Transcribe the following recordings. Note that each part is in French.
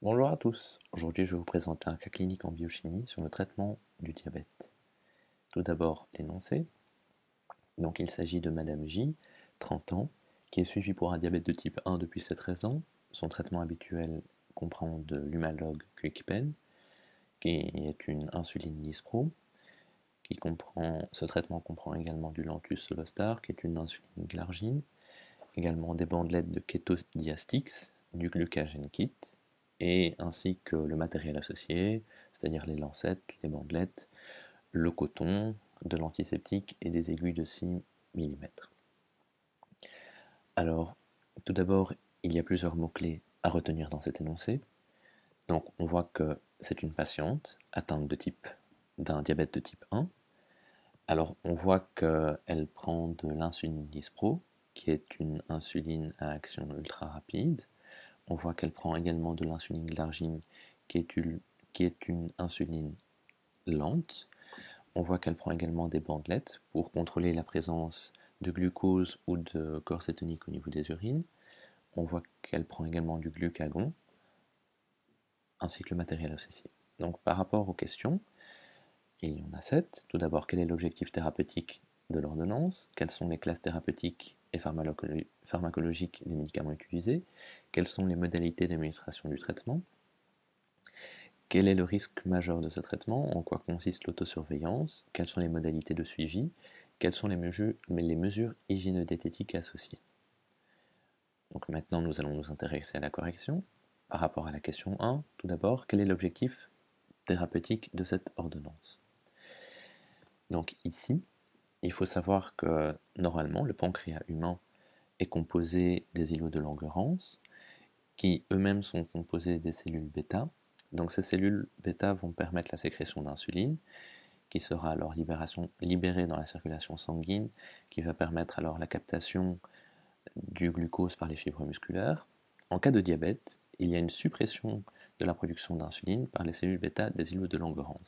Bonjour à tous, aujourd'hui je vais vous présenter un cas clinique en biochimie sur le traitement du diabète. Tout d'abord l'énoncé, donc il s'agit de Madame J, 30 ans, qui est suivie pour un diabète de type 1 depuis ses 13 ans. Son traitement habituel comprend de l'Humalog QuickPen, qui est une insuline Lispro, ce traitement comprend également du Lantus Solostar, qui est une insuline glargine, également des bandelettes de Ketodiastix, du Glucagen Kit, et ainsi que le matériel associé, c'est-à-dire les lancettes, les bandelettes, le coton, de l'antiseptique et des aiguilles de 6 mm. Alors, tout d'abord, il y a plusieurs mots-clés à retenir dans cet énoncé. Donc, on voit que c'est une patiente atteinte d'un diabète de type 1. Alors, on voit qu'elle prend de l'insuline Lispro, qui est une insuline à action ultra rapide. On voit qu'elle prend également de l'insuline glargine, qui est une insuline lente. On voit qu'elle prend également des bandelettes pour contrôler la présence de glucose ou de corps cétonique au niveau des urines. On voit qu'elle prend également du glucagon, ainsi que le matériel associé. Donc par rapport aux questions, il y en a 7. Tout d'abord, quel est l'objectif thérapeutique de l'ordonnance? Quelles sont les classes thérapeutiques et pharmacologiques des médicaments utilisés? Quelles sont les modalités d'administration du traitement? Quel est le risque majeur de ce traitement? En quoi consiste l'autosurveillance? Quelles sont les modalités de suivi? Quelles sont les mesures hygiéno-diététiques associées? Donc maintenant, nous allons nous intéresser à la correction. Par rapport à la question 1, tout d'abord, quel est l'objectif thérapeutique de cette ordonnance? Donc ici, il faut savoir que normalement, le pancréas humain est composé des îlots de Langerhans, qui eux-mêmes sont composés des cellules bêta. Donc ces cellules bêta vont permettre la sécrétion d'insuline, qui sera alors libérée dans la circulation sanguine, qui va permettre alors la captation du glucose par les fibres musculaires. En cas de diabète, il y a une suppression de la production d'insuline par les cellules bêta des îlots de Langerhans.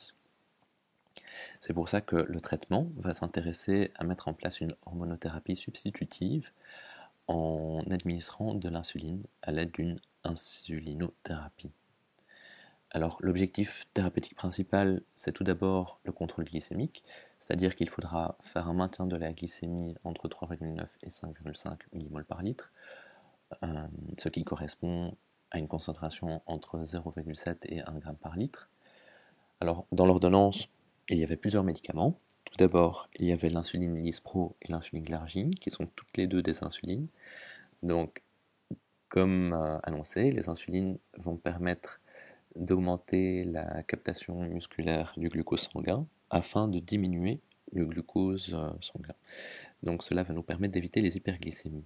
C'est pour ça que le traitement va s'intéresser à mettre en place une hormonothérapie substitutive en administrant de l'insuline à l'aide d'une insulinothérapie. Alors l'objectif thérapeutique principal, c'est tout d'abord le contrôle glycémique, c'est-à-dire qu'il faudra faire un maintien de la glycémie entre 3,9 et 5,5 mmol par litre, ce qui correspond à une concentration entre 0,7 et 1 g par litre. Alors dans l'ordonnance, il y avait plusieurs médicaments. Tout d'abord, il y avait l'insuline Lispro et l'insuline glargine, qui sont toutes les deux des insulines. Donc, comme annoncé, les insulines vont permettre d'augmenter la captation musculaire du glucose sanguin afin de diminuer le glucose sanguin. Donc cela va nous permettre d'éviter les hyperglycémies.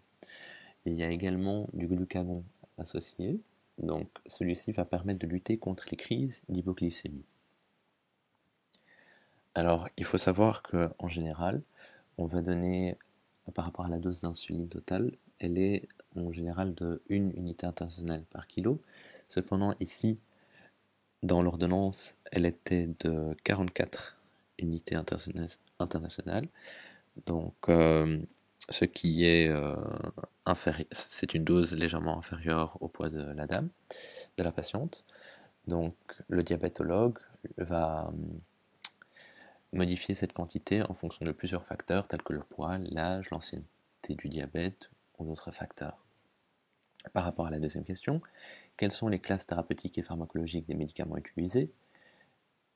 Il y a également du glucagon associé, donc celui-ci va permettre de lutter contre les crises d'hypoglycémie. Alors il faut savoir qu'en général, on va donner, par rapport à la dose d'insuline totale, elle est en général de 1 unité internationale par kilo. Cependant ici, dans l'ordonnance, elle était de 44 unités internationales, donc ce qui est c'est une dose légèrement inférieure au poids de la dame, de la patiente. Donc le diabétologue va modifier cette quantité en fonction de plusieurs facteurs tels que le poids, l'âge, l'ancienneté du diabète ou d'autres facteurs. Par rapport à la deuxième question, quelles sont les classes thérapeutiques et pharmacologiques des médicaments utilisés?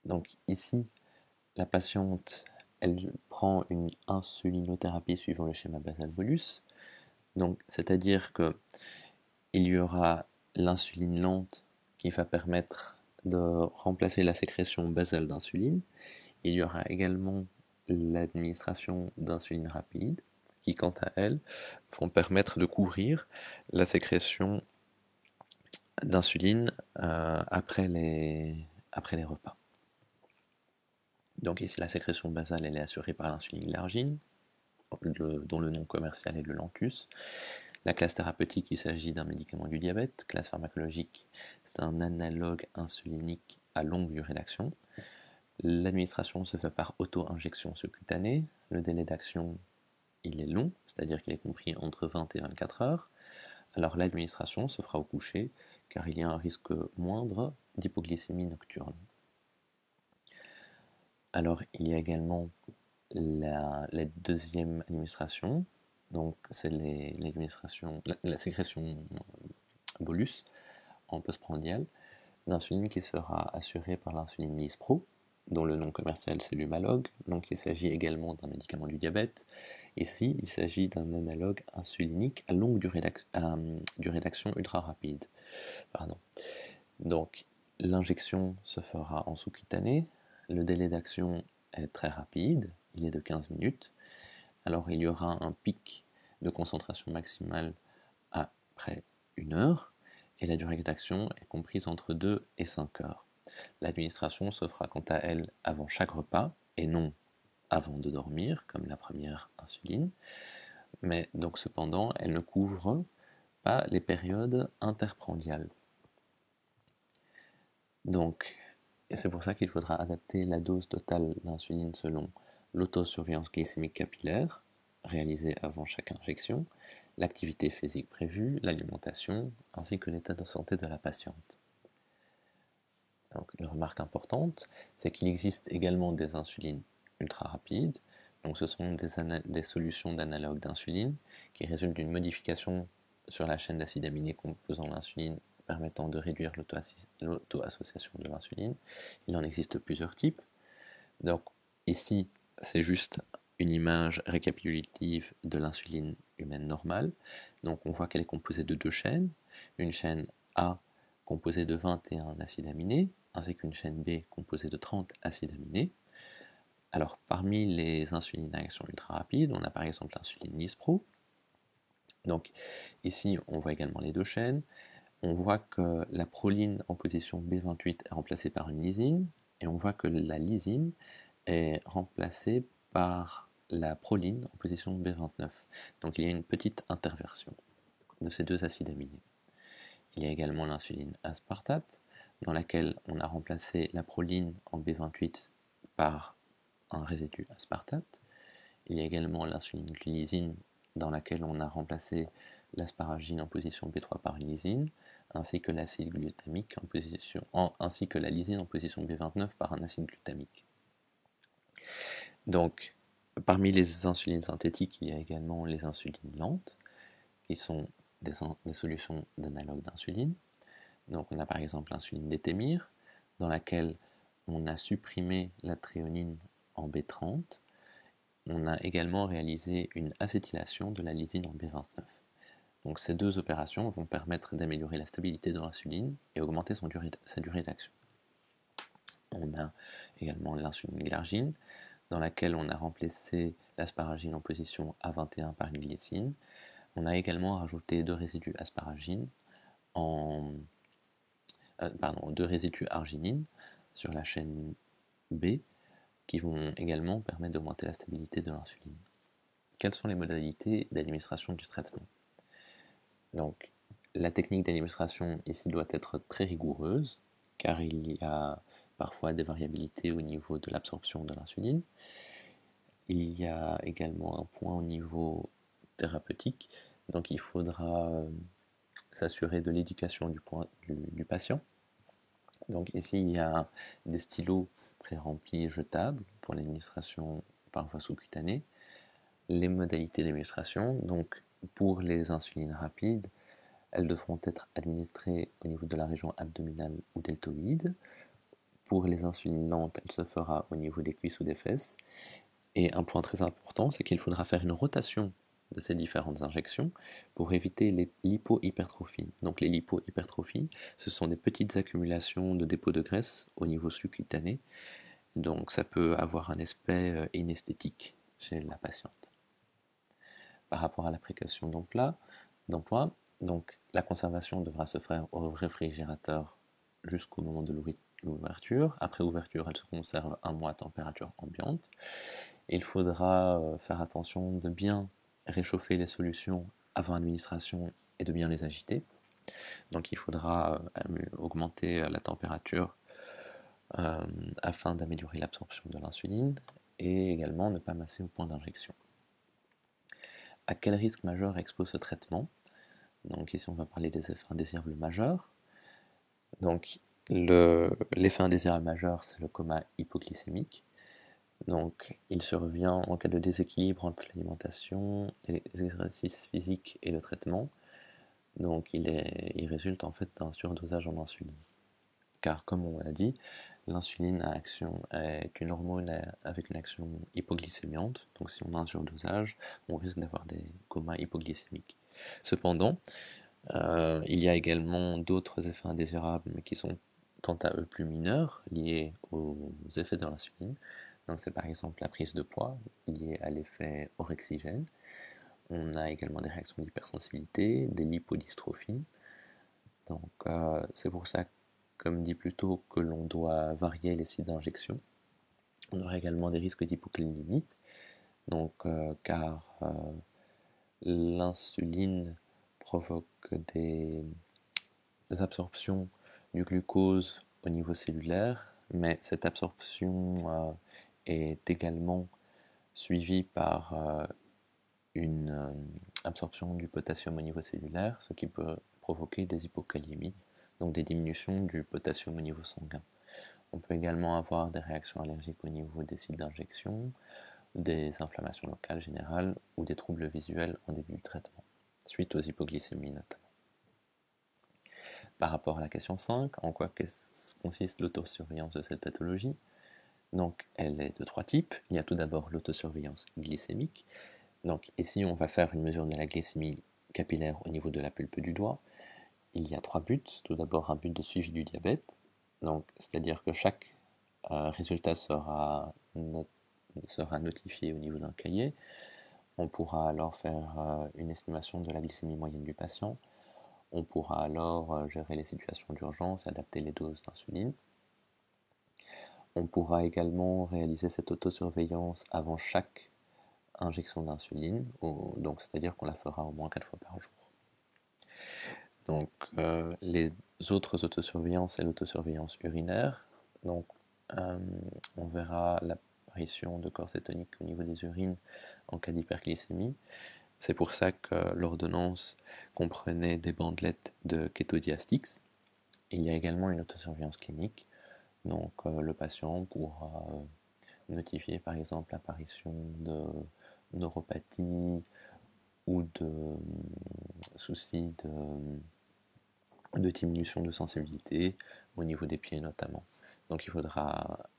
Donc ici, la patiente, elle prend une insulinothérapie suivant le schéma basal-bolus. Donc, c'est-à-dire que il y aura l'insuline lente qui va permettre de remplacer la sécrétion basale d'insuline. Il y aura également l'administration d'insuline rapide qui, quant à elle, vont permettre de couvrir la sécrétion d'insuline après les repas. Donc ici, la sécrétion basale elle est assurée par l'insuline glargine, dont le nom commercial est le Lantus. La classe thérapeutique, il s'agit d'un médicament du diabète. Classe pharmacologique, c'est un analogue insulinique à longue durée d'action. L'administration se fait par auto-injection subcutanée. Le délai d'action, il est long, c'est-à-dire qu'il est compris entre 20 et 24 heures. Alors l'administration se fera au coucher, car il y a un risque moindre d'hypoglycémie nocturne. Alors, il y a également la deuxième administration, donc c'est la sécrétion bolus en postprandial d'insuline qui sera assurée par l'insuline Lispro, dont le nom commercial c'est Lumalog. Donc il s'agit également d'un médicament du diabète. Ici, il s'agit d'un analogue insulinique à longue durée d'action ultra rapide. Pardon. Donc l'injection se fera en sous-cutané. Le délai d'action est très rapide, il est de 15 minutes. Alors il y aura un pic de concentration maximale après 1 heure, et la durée d'action est comprise entre 2 et 5 heures. L'administration se fera quant à elle avant chaque repas, et non avant de dormir, comme la première insuline, mais donc cependant, elle ne couvre pas les périodes interprandiales. Donc, et c'est pour ça qu'il faudra adapter la dose totale d'insuline selon l'autosurveillance glycémique capillaire, réalisée avant chaque injection, l'activité physique prévue, l'alimentation, ainsi que l'état de santé de la patiente. Donc, une remarque importante, c'est qu'il existe également des insulines ultra rapides. Donc, ce sont des solutions d'analogue d'insuline qui résultent d'une modification sur la chaîne d'acides aminés composant l'insuline permettant de réduire l'auto-association de l'insuline. Il en existe plusieurs types. Donc, ici, c'est juste une image récapitulative de l'insuline humaine normale. Donc, on voit qu'elle est composée de 2 chaînes. Une chaîne A composée de 21 acides aminés, ainsi qu'une chaîne B composée de 30 acides aminés. Alors, parmi les insulines à action ultra rapide, on a par exemple l'insuline Lispro. Donc, ici, on voit également les 2 chaînes. On voit que la proline en position B28 est remplacée par une lysine, et on voit que la lysine est remplacée par la proline en position B29. Donc il y a une petite interversion de ces 2 acides aminés. Il y a également l'insuline aspartate, dans laquelle on a remplacé la proline en B28 par un résidu aspartate. Il y a également l'insuline glycine, dans laquelle on a remplacé l'asparagine en position B3 par une lysine, ainsi que l'acide glutamique ainsi que la lysine en position B29 par un acide glutamique. Donc, parmi les insulines synthétiques, il y a également les insulines lentes, qui sont des solutions d'analogue d'insuline. Donc, on a par exemple l'insuline d'étémir, dans laquelle on a supprimé la thréonine en B30. On a également réalisé une acétylation de la lysine en B29. Donc ces 2 opérations vont permettre d'améliorer la stabilité de l'insuline et augmenter sa durée d'action. On a également l'insuline glargine, dans laquelle on a remplacé l'asparagine en position A21 par une glycine. On a également rajouté 2 résidus asparagine 2 résidus arginine sur la chaîne B, qui vont également permettre d'augmenter la stabilité de l'insuline. Quelles sont les modalités d'administration du traitement? Donc, la technique d'administration ici doit être très rigoureuse, car il y a parfois des variabilités au niveau de l'absorption de l'insuline. Il y a également un point au niveau thérapeutique, donc il faudra s'assurer de l'éducation du patient. Donc ici, il y a des stylos pré-remplis jetables pour l'administration par voie sous-cutanée. Les modalités d'administration, donc pour les insulines rapides, elles devront être administrées au niveau de la région abdominale ou deltoïde. Pour les insulines lentes, elle se fera au niveau des cuisses ou des fesses. Et un point très important, c'est qu'il faudra faire une rotation de ces différentes injections pour éviter les lipohypertrophies. Donc les lipohypertrophies, ce sont des petites accumulations de dépôts de graisse au niveau sous-cutané. Donc ça peut avoir un aspect inesthétique chez la patiente. Par rapport à l'application d'emploi, donc la conservation devra se faire au réfrigérateur jusqu'au moment de l'ouverture. Après ouverture, elle se conserve 1 mois à température ambiante. Il faudra faire attention de bien réchauffer les solutions avant administration et de bien les agiter. Donc il faudra augmenter la température afin d'améliorer l'absorption de l'insuline et également ne pas masser au point d'injection. À quel risque majeur expose ce traitement? Donc ici on va parler des effets indésirables majeurs. Donc, l'effet indésirable majeur, c'est le coma hypoglycémique. Donc, il survient en cas de déséquilibre entre l'alimentation, les exercices physiques et le traitement. Donc, il résulte en fait d'un surdosage en insuline. Car, comme on l'a dit, l'insuline est une hormone avec une action hypoglycémiante. Donc, si on a un surdosage, on risque d'avoir des comas hypoglycémiques. Cependant, il y a également d'autres effets indésirables, mais qui sont quant à eux plus mineurs, liés aux effets de l'insuline. Donc c'est par exemple la prise de poids liée à l'effet orexigène. On a également des réactions d'hypersensibilité, des lipodystrophies. Donc c'est pour ça, comme dit plus tôt, que l'on doit varier les sites d'injection. On aura également des risques d'hypokaliémie, donc car l'insuline provoque des absorptions du glucose au niveau cellulaire, mais cette absorption est également suivie par une absorption du potassium au niveau cellulaire, ce qui peut provoquer des hypokaliémies, donc des diminutions du potassium au niveau sanguin. On peut également avoir des réactions allergiques au niveau des sites d'injection, des inflammations locales générales ou des troubles visuels en début de traitement, suite aux hypoglycémies notamment. Par rapport à la question 5, en quoi consiste l'autosurveillance de cette pathologie? Donc, elle est de trois types. Il y a tout d'abord l'autosurveillance glycémique. Donc, ici, on va faire une mesure de la glycémie capillaire au niveau de la pulpe du doigt. Il y a trois buts. Tout d'abord, un but de suivi du diabète. Donc, c'est-à-dire que chaque résultat sera notifié au niveau d'un cahier. On pourra alors faire une estimation de la glycémie moyenne du patient. On pourra alors gérer les situations d'urgence et adapter les doses d'insuline. On pourra également réaliser cette autosurveillance avant chaque injection d'insuline, donc c'est-à-dire qu'on la fera au moins 4 fois par jour. Donc les autres autosurveillances, c'est l'autosurveillance urinaire. Donc on verra l'apparition de corps cétoniques au niveau des urines en cas d'hyperglycémie. C'est pour ça que l'ordonnance comprenait des bandelettes de kétodiastix. Il y a également une autosurveillance clinique. Donc le patient pourra notifier par exemple l'apparition de neuropathie ou de soucis de diminution de sensibilité au niveau des pieds notamment. Donc il faudra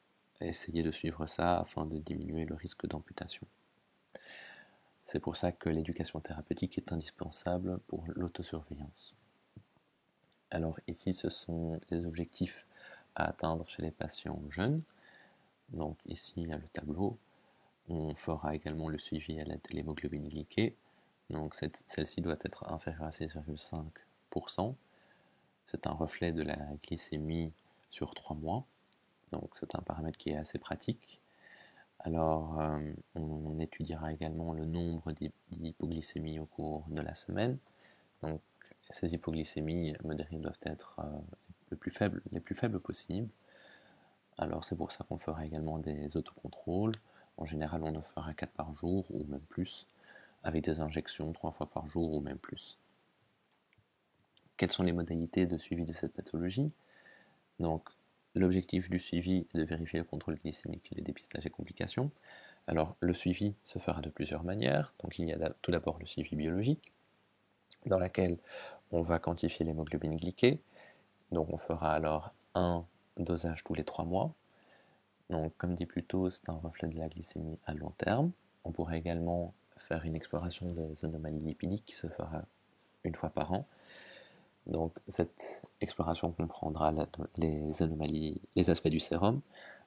essayer de suivre ça afin de diminuer le risque d'amputation. C'est pour ça que l'éducation thérapeutique est indispensable pour l'autosurveillance. Alors ici, ce sont les objectifs à atteindre chez les patients jeunes. Donc ici, il y a le tableau. On fera également le suivi à l'aide de l'hémoglobine glyquée. Donc celle-ci doit être inférieure à 6,5%. C'est un reflet de la glycémie sur 3 mois. Donc c'est un paramètre qui est assez pratique. Alors on étudiera également le nombre d'hypoglycémies au cours de la semaine. Donc ces hypoglycémies modérées doivent être les plus faibles possibles. Alors c'est pour ça qu'on fera également des autocontrôles. En général, on en fera 4 par jour ou même plus, avec des injections 3 fois par jour ou même plus. Quelles sont les modalités de suivi de cette pathologie? Donc, l'objectif du suivi est de vérifier le contrôle glycémique et les dépistages et complications. Alors, le suivi se fera de plusieurs manières. Donc, il y a tout d'abord le suivi biologique, dans lequel on va quantifier l'hémoglobine glyquée. Donc, on fera alors un dosage tous les 3 mois. Donc, comme dit plus tôt, c'est un reflet de la glycémie à long terme. On pourra également faire une exploration des anomalies lipidiques qui se fera une fois par an. Donc, cette exploration comprendra les anomalies, les aspects du sérum,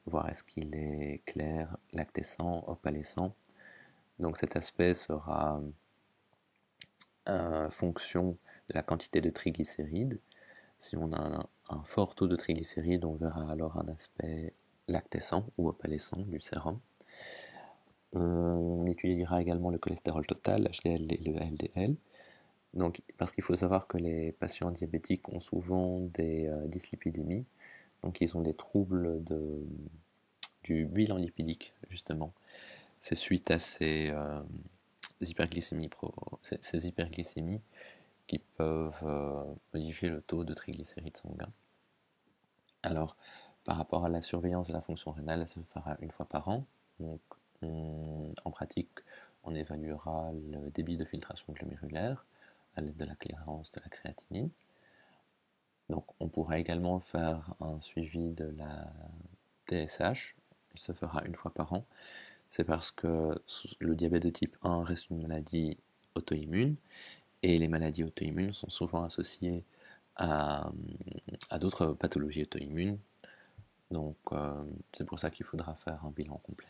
voir est-ce qu'il est clair, lactescent, opalescent. Donc, cet aspect sera fonction de la quantité de triglycérides. Si on a un fort taux de triglycérides, on verra alors un aspect lactescent ou opalescent du sérum. On étudiera également le cholestérol total, HDL et le LDL. Donc, parce qu'il faut savoir que les patients diabétiques ont souvent des dyslipidémies, donc ils ont des troubles du bilan lipidique, justement. C'est suite à ces hyperglycémies qui peuvent modifier le taux de triglycérides sanguins. Alors, par rapport à la surveillance de la fonction rénale, elle se fera une fois par an. Donc, en pratique, on évaluera le débit de filtration glomérulaire à l'aide de la clearance de la créatinine. Donc, on pourra également faire un suivi de la TSH. Il se fera une fois par an. C'est parce que le diabète de type 1 reste une maladie auto-immune et les maladies auto-immunes sont souvent associées à, à d'autres pathologies auto-immunes. Donc, c'est pour ça qu'il faudra faire un bilan complet.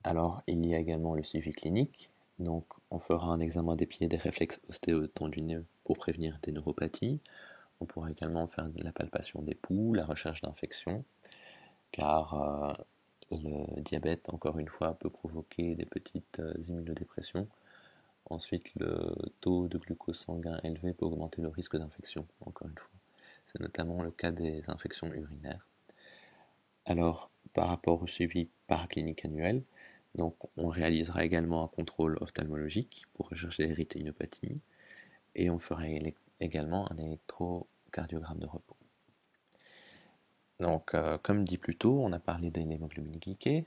Alors, il y a également le suivi clinique. Donc, on fera un examen des pieds et des réflexes ostéotendineux pour prévenir des neuropathies. On pourra également faire la palpation des poux, la recherche d'infections, car le diabète, encore une fois, peut provoquer des petites immunodépressions. Ensuite, le taux de glucose sanguin élevé peut augmenter le risque d'infection, encore une fois. C'est notamment le cas des infections urinaires. Alors, par rapport au suivi paraclinique annuel, donc on réalisera également un contrôle ophtalmologique pour rechercher les rétinopathies et on fera également un électrocardiogramme de repos. Donc, comme dit plus tôt, on a parlé de l'hémoglobine glyquée,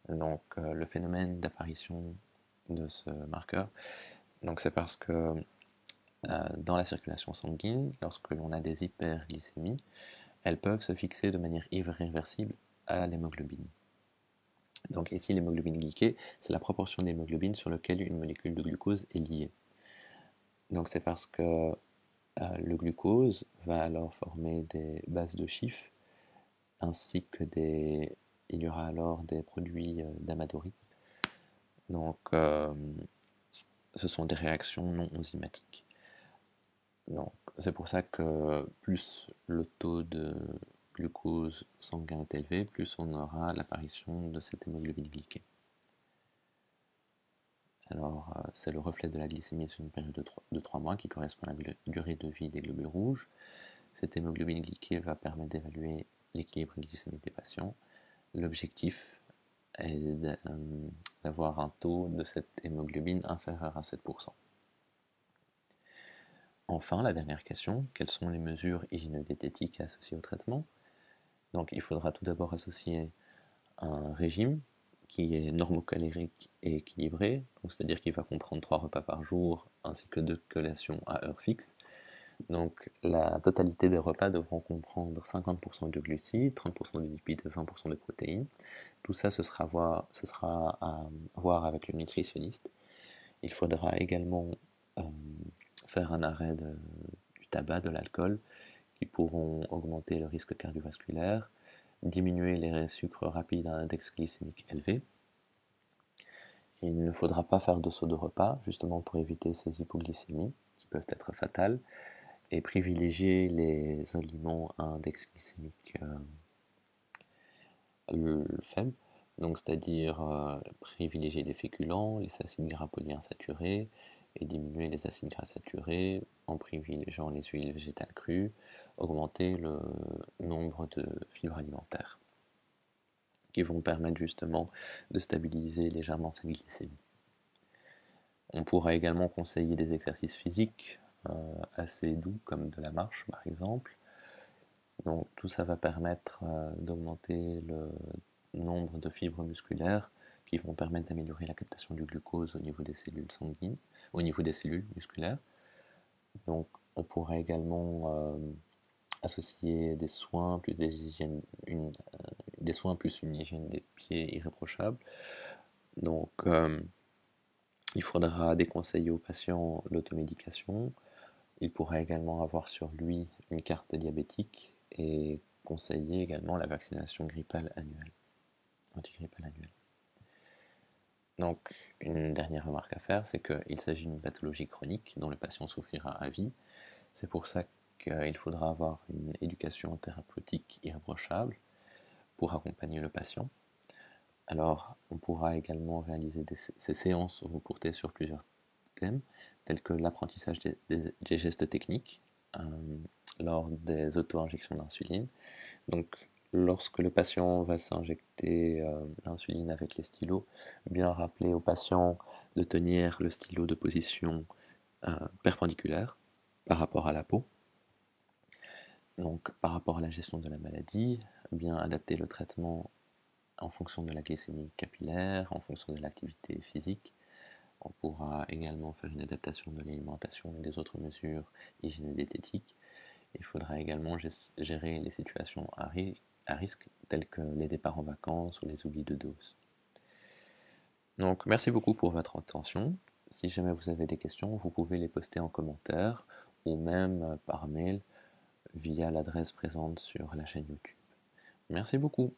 donc le phénomène d'apparition de ce marqueur. Donc, c'est parce que dans la circulation sanguine, lorsque l'on a des hyperglycémies, elles peuvent se fixer de manière irréversible à l'hémoglobine. Donc ici, l'hémoglobine glyquée, c'est la proportion d'hémoglobine sur laquelle une molécule de glucose est liée. Donc c'est parce que le glucose va alors former des bases de chiffres, ainsi que il y aura alors des produits d'Amadori. Donc ce sont des réactions non enzymatiques. Donc c'est pour ça que plus le taux de glucose sanguin est élevé, plus on aura l'apparition de cette hémoglobine glyquée. Alors, c'est le reflet de la glycémie sur une période de 3 mois qui correspond à la durée de vie des globules rouges. Cette hémoglobine glyquée va permettre d'évaluer l'équilibre glycémique des patients. L'objectif est d'avoir un taux de cette hémoglobine inférieur à 7%. Enfin, la dernière question, quelles sont les mesures hygiéno-diététiques associées au traitement? Donc, il faudra tout d'abord associer un régime qui est normocalorique et équilibré, c'est-à-dire qu'il va comprendre 3 repas par jour ainsi que 2 collations à heure fixe. Donc la totalité des repas devront comprendre 50% de glucides, 30% de lipides et 20% de protéines. Tout ça, ce sera à voir avec le nutritionniste. Il faudra également faire un arrêt du tabac, de l'alcool, qui pourront augmenter le risque cardiovasculaire, diminuer les sucres rapides à index glycémique élevé. Il ne faudra pas faire de saut de repas, justement pour éviter ces hypoglycémies qui peuvent être fatales, et privilégier les aliments à index glycémique faible, donc c'est-à-dire privilégier les féculents, les acides gras polyinsaturés, et diminuer les acides gras saturés en privilégiant les huiles végétales crues, augmenter le nombre de fibres alimentaires qui vont permettre justement de stabiliser légèrement cette glycémie. On pourra également conseiller des exercices physiques assez doux comme de la marche par exemple. Donc tout ça va permettre d'augmenter le nombre de fibres musculaires qui vont permettre d'améliorer la captation du glucose au niveau des cellules sanguines, au niveau des cellules musculaires. Donc on pourra également associer des soins plus des soins plus une hygiène des pieds irréprochable. Donc il faudra déconseiller aux patients l'automédication. Il pourra également avoir sur lui une carte diabétique et conseiller également la vaccination grippale annuelle, antigrippale annuelle. Donc, une dernière remarque à faire, c'est qu'il s'agit d'une pathologie chronique dont le patient souffrira à vie. C'est pour ça qu'il faudra avoir une éducation thérapeutique irréprochable pour accompagner le patient. Alors, on pourra également réaliser ces séances vont porter sur plusieurs thèmes, tels que l'apprentissage des gestes techniques lors des auto-injections d'insuline. Donc, lorsque le patient va s'injecter l'insuline avec les stylos, bien rappeler au patient de tenir le stylo de position perpendiculaire par rapport à la peau. Donc, par rapport à la gestion de la maladie, bien adapter le traitement en fonction de la glycémie capillaire, en fonction de l'activité physique. On pourra également faire une adaptation de l'alimentation et des autres mesures hygiéno-diététiques. Il faudra également gérer les situations à risque telles que les départs en vacances ou les oublis de dose. Donc merci beaucoup pour votre attention. Si jamais vous avez des questions, vous pouvez les poster en commentaire ou même par mail via l'adresse présente sur la chaîne YouTube. Merci beaucoup.